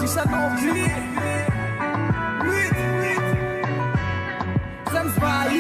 Isha Novi with Sam Spy.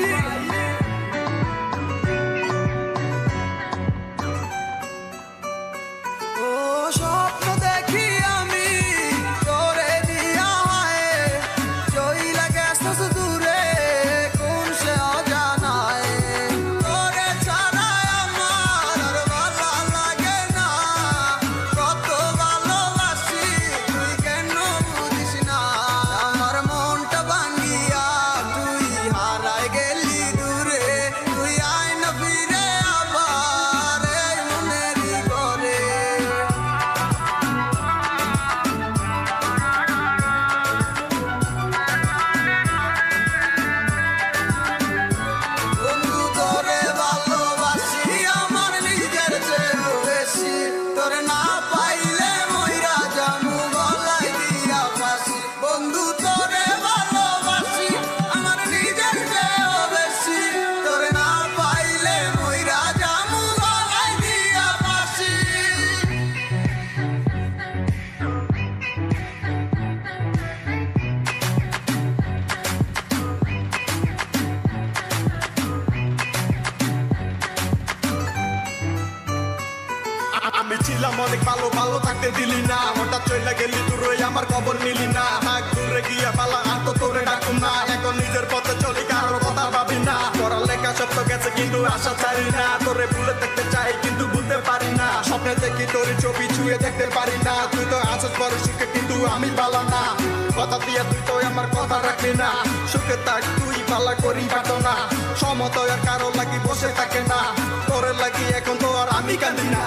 আমি ছিলাম অনেক ভালো ভালো থাকতে দিলি না, হঠাৎ চলে গেলি দূরে আমার খবর নিলি না। থাক দূরে গিয়া পালা আর তো তোরে ডাকুম না, এখন নিজের পথে চলি কারোর কথা ভাবি না। পড়ালেখা সব তো গেছে কিন্তু আশা ছাড়ি না, তোরে ভুলে দেখতে চাই কিন্তু ভুলতে পারি না। স্বপ্নে দেখি তোর ছবি ছুঁয়ে দেখতে পারি না, তুই তো আসস বড় সুখে কিন্তু আমি পালা না। কথা দিয়ে তুই তো আমার কথা রাখলি না, সুখে থাক তুই পালা করি পাতো না। সমতয় আর কারো লাগি বসে থাকে না, তোরে লাগি এখন তো আর আমি কাঁদি না।